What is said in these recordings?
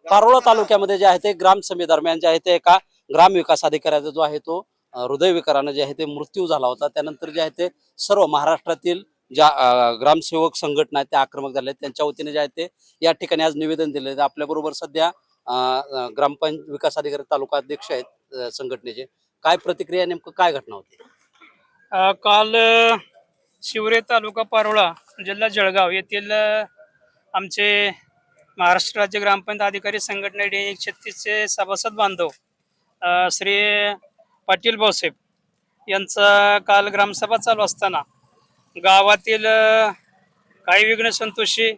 पारोळा तालुक्यामध्ये जे आहे ते ग्रामसभे दरम्यान जे आहे ते एका ग्रामविकास अधिकाऱ्याचा जो आहे तो हृदयविकारानं जे आहे ते मृत्यू झाला होता. त्यानंतर जे आहे ते सर्व महाराष्ट्रातील ज्या ग्रामसेवक संघटना आहेत त्या आक्रमक झाल्या आहेत. त्यांच्या वतीने जे आहे ते या ठिकाणी आज निवेदन दिले. आपल्याबरोबर सध्या विकास अधिकारी तालुका अध्यक्ष आहेत संघटनेचे. काय प्रतिक्रिया, नेमकं काय घटना होती? काल शिवरे तालुका पारोळा जिल्हा जळगाव येथील आमचे महाराष्ट्र राज्य ग्रामपंचायत अधिकारी संघटना D136चे सभासद बांधव श्री पाटील भाऊसाहेब यांचा काल ग्रामसभा चालू असताना गावातील काही विघ्न संतोषी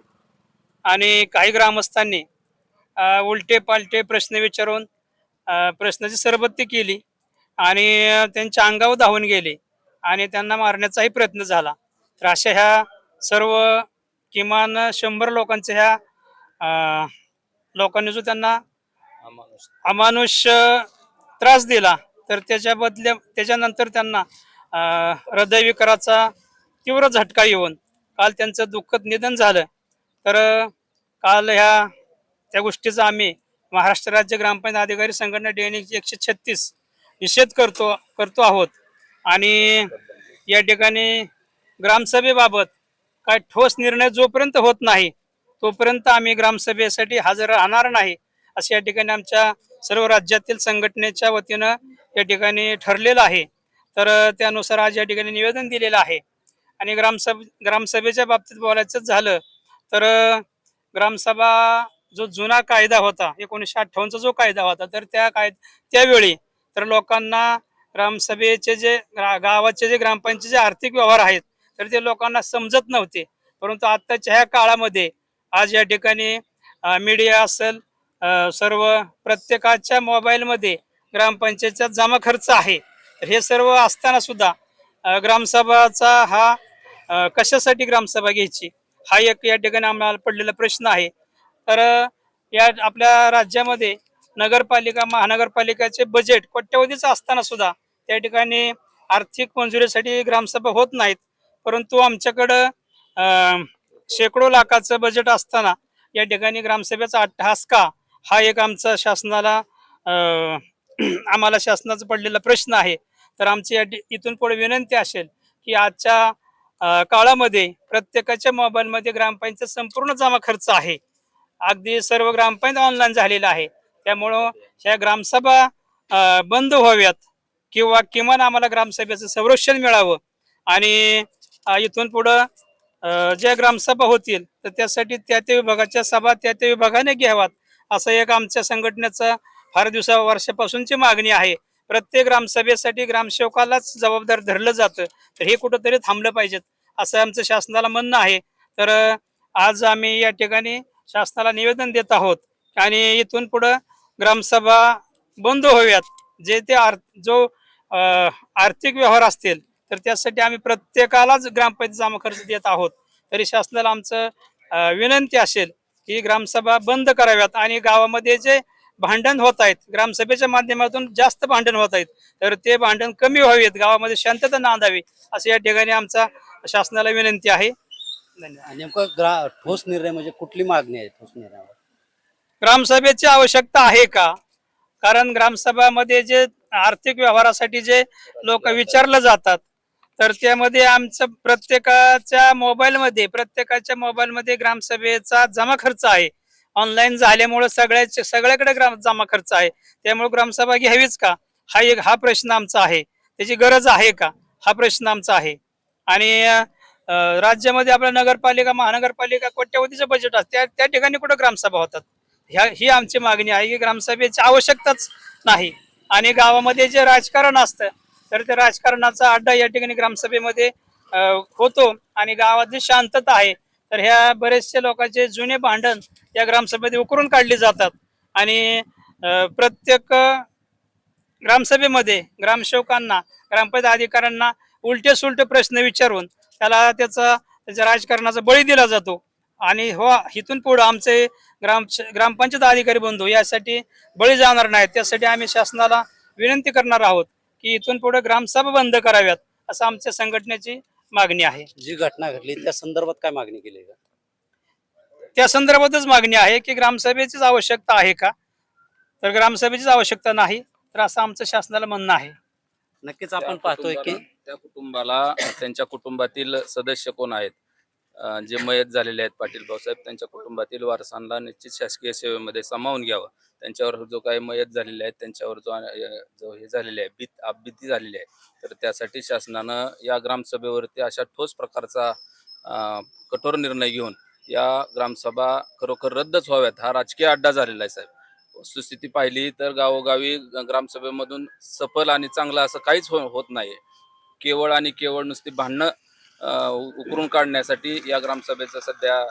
आणि काही ग्रामस्थांनी उलटे पालटे प्रश्न विचारून प्रश्नाची सरबत्ती केली आणि त्यांच्या अंगावर धावून गेले आणि त्यांना मारण्याचाही प्रयत्न झाला. तर अशा ह्या सर्व किमान 100 लोकांच्या ह्या लोकांनी जो त्यांना अमानुष त्रास दिला, तर त्याच्यानंतर त्यांना हृदयविकाराचा तीव्र झटका येऊन काल त्यांचं दुःखद निधन झालं. तर काल त्या गोष्टीचा आम्ही महाराष्ट्र राज्य ग्रामपंचायत अधिकारी संघटना D136 निषेध करतो आहोत. आणि या ठिकाणी ग्रामसभेबाबत काय ठोस निर्णय जोपर्यंत होत नाही तोपर्यंत आम्ही ग्रामसभेसाठी हजर राहणार नाही, असे या ठिकाणी आमच्या सर्व राज्यातील संघटनेच्या वतीनं या ठिकाणी ठरलेलं आहे. तर त्यानुसार आज या ठिकाणी निवेदन दिलेलं आहे. आणि ग्रामसभेच्या बाबतीत बोलायचं झालं तर ग्रामसभा जो जुना कायदा होता 1958चा जो कायदा होता, तर त्यावेळी तर लोकांना ग्रामसभेचे जे गावाचे जे ग्रामपंचायतीचे आर्थिक व्यवहार आहेत तर ते लोकांना समजत नव्हते. परंतु आत्ताच्या ह्या काळामध्ये आज या ठिकाणी मीडिया असेल, सर्व प्रत्येकाच्या मोबाईलमध्ये ग्रामपंचायतीचा जमा खर्च आहे. तर हे सर्व असताना सुद्धा ग्रामसभाचा हा कशासाठी ग्रामसभा घ्यायची हा एक या ठिकाणी आम्हाला पडलेला प्रश्न आहे. तर या आपल्या राज्यामध्ये नगरपालिका महानगरपालिकाचे बजेट कोट्यवधीचं असताना सुद्धा त्या ठिकाणी आर्थिक मंजुरीसाठी ग्रामसभा होत नाहीत. परंतु आमच्याकडं शेकडो लाखाचं बजेट असताना या ठिकाणी ग्रामसभेचा अट्टहास का, हा एक आमचा शासनाला आम्हाला शासनाचा पडलेला प्रश्न आहे. तर आमची इथून पुढे विनंती असेल की आजच्या काळामध्ये प्रत्येकाच्या मोबाईलमध्ये ग्रामपंचायत संपूर्ण जमा खर्च आहे. अगदी सर्व ग्रामपंचायत ऑनलाईन झालेलं आहे. त्यामुळं ह्या ग्रामसभा बंद व्हाव्यात किंवा किमान आम्हाला ग्रामसभेचं संरक्षण मिळावं. आणि इथून पुढं ज्या ग्रामसभा होतील तर त्यासाठी त्या विभागाच्या सभा त्या विभागाने घ्याव्यात, असं एक आमच्या संघटनेचं फार वर्षापासूनची मागणी आहे. प्रत्येक ग्रामसभेसाठी ग्रामसेवकालाच जबाबदार धरलं जातं, तर हे कुठंतरी थांबलं पाहिजेत असं आमचं शासनाला म्हणणं आहे. तर आज आम्ही या ठिकाणी शासनाला निवेदन देत आहोत आणि इथून पुढं ग्रामसभा बंद व्हाव्यात. जे ते आर्थिक व्यवहार असतील तर त्यासाठी आम्ही प्रत्येकालाच ग्रामपंचायत जमा खर्च देत आहोत. तरी शासनाला आमचं विनंती असेल की ग्रामसभा बंद कराव्यात आणि गावामध्ये जे भांडण होत आहेत ग्रामसभेच्या माध्यमातून जास्त भांडण होत आहेत तर ते भांडण कमी व्हावेत, गावामध्ये शांतता नांदावी असं या ठिकाणी आमचा शासनाला विनंती आहे. धन्यवाद. नेमकं ठोस निर्णय म्हणजे कुठली मागणी आहे ठोस निर्णयावर? ग्रामसभेची आवश्यकता आहे का? कारण ग्रामसभामध्ये जे आर्थिक व्यवहारासाठी जे लोक विचारलं जातात तर त्यामध्ये आमचं प्रत्येकाच्या मोबाईलमध्ये ग्रामसभेचा जमा खर्च आहे. ऑनलाईन झाल्यामुळे सगळ्याकडे जमा खर्च आहे. त्यामुळे ग्रामसभा घ्यावीच का, हा प्रश्न आमचा आहे. त्याची गरज आहे का, हा प्रश्न आमचा आहे. आणि राज्यामध्ये आपल्या नगरपालिका महानगरपालिका कोट्यवधीचं बजेट असते, त्या ठिकाणी कुठं ग्रामसभा होतात. ही आमची मागणी आहे की ग्रामसभेची आवश्यकताच नाही. आणि गावामध्ये जे राजकारण असतं तर त्या राजकारणाचा अड्डा या ठिकाणी ग्रामसभेमध्ये होतो आणि गावात जी शांतता आहे तर ह्या बरेचसे लोकांचे जुने भांडण या ग्रामसभेमध्ये उकरून काढले जातात. आणि प्रत्येक ग्रामसभेमध्ये ग्रामसेवकांना ग्रामपंचायत अधिकाऱ्यांना उलटे सुलटे प्रश्न विचारून त्याच्या राजकारणाचा बळी दिला जातो. आणि इथून पुढे आमचे ग्रामपंचायत अधिकारी बंधू यासाठी बळी जाणार नाहीत. त्यासाठी आम्ही शासनाला विनंती करणार आहोत की इथून पुढे ग्रामसभा बंद कराव्यात असं आमच्या संघटनेची मागणी आहे. जी घटना घडली त्या संदर्भात काय मागणी केली का? त्या संदर्भातच मागणी आहे की ग्रामसभेचीच आवश्यकता आहे का, तर ग्रामसभेचीच आवश्यकता नाही तर असं आमचं शासनाला म्हणणं आहे. नक्कीच आपण पाहतोय की त्या कुटुंबाला त्यांच्या कुटुंबातील सदस्य कोण आहेत, जे मयत झालेले आहेत पाटील भाऊसाहेब, त्यांच्या कुटुंबातील वारसांना निश्चित शासकीय सेवेमध्ये सामावून घ्यावं. त्यांच्यावर जो काही मयत झालेले आहेत त्यांच्यावर जो हे झालेले आहे आपबीती झालेली आहे, तर त्यासाठी शासनानं या ग्रामसभेवरती अशा ठोस प्रकारचा कठोर निर्णय घेऊन या ग्रामसभा खरोखर रद्दच व्हाव्यात. हा राजकीय अड्डा झालेला आहे साहेब. वस्तुस्थिती पाहिली तर गावोगावी ग्रामसभेमधून सफल आणि चांगलं असं काहीच होत नाही. केवळ आणि केवळ नुसती भांडणं उकरून काढण्यासाठी या ग्रामसभेचं सध्या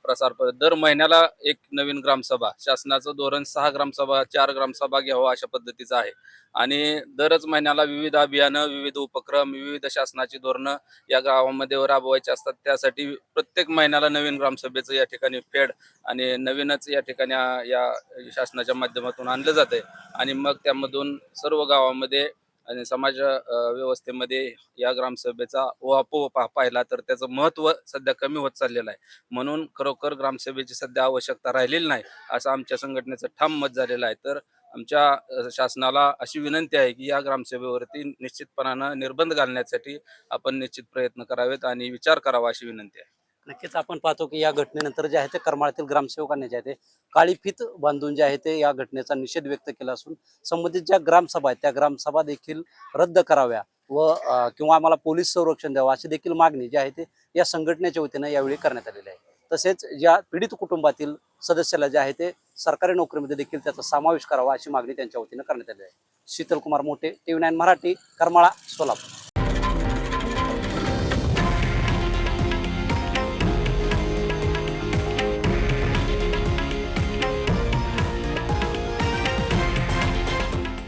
प्रसार दर महिन्याला एक नवीन ग्रामसभा, शासनाचं धोरण 6 ग्रामसभा 4 ग्रामसभा घ्यावं अशा पद्धतीचं आहे. आणि दरच महिन्याला विविध अभियानं, विविध उपक्रम, विविध शासनाची धोरणं या गावामध्ये राबवायची असतात. त्यासाठी प्रत्येक महिन्याला नवीन ग्रामसभेचं या ठिकाणी फेड आणि नवीनच या ठिकाणी या शासनाच्या माध्यमातून आणलं जातंय. आणि मग त्यामधून सर्व गावामध्ये आणि समाज व्यवस्थेमध्ये या ग्रामसभेचा ओहापोह पाहिला तर त्याचं महत्त्व सध्या कमी होत चाललेलं आहे. म्हणून खरोखर ग्रामसभेची सध्या आवश्यकता राहिलेली नाही असं आमच्या संघटनेचं ठाम मत झालेलं आहे. तर आमच्या शासनाला अशी विनंती आहे की या ग्रामसभेवरती निश्चितपणानं निर्बंध घालण्यासाठी आपण निश्चित प्रयत्न करावेत आणि विचार करावा अशी विनंती आहे. नक्कीच आपण पाहतो की या घटनेनंतर जे आहे ते करमाळ्यातील ग्रामसेवकांनी जे आहे ते काळी फीत बांधून जे आहे ते या घटनेचा निषेध व्यक्त केला असून संबंधित ज्या ग्रामसभा आहेत त्या ग्रामसभा देखील रद्द कराव्या व किंवा आम्हाला पोलीस संरक्षण द्यावं अशी देखील मागणी जी आहे ते या संघटनेच्या वतीनं यावेळी करण्यात आलेली आहे. तसेच ज्या पीडित कुटुंबातील सदस्याला जे आहे ते सरकारी नोकरीमध्ये देखील त्याचा समावेश करावा अशी मागणी त्यांच्या वतीनं करण्यात आली आहे. शीतल कुमार मोठे, TV9 मराठी, करमाळा, सोलापूर.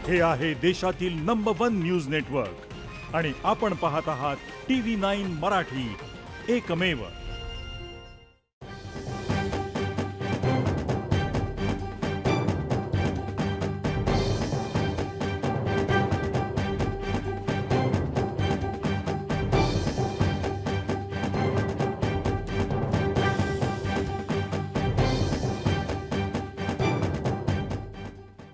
हे आहे देशातील नंबर 1 न्यूज नेटवर्क आणि आपण पाहत आहात TV9 मराठी, एकमेव.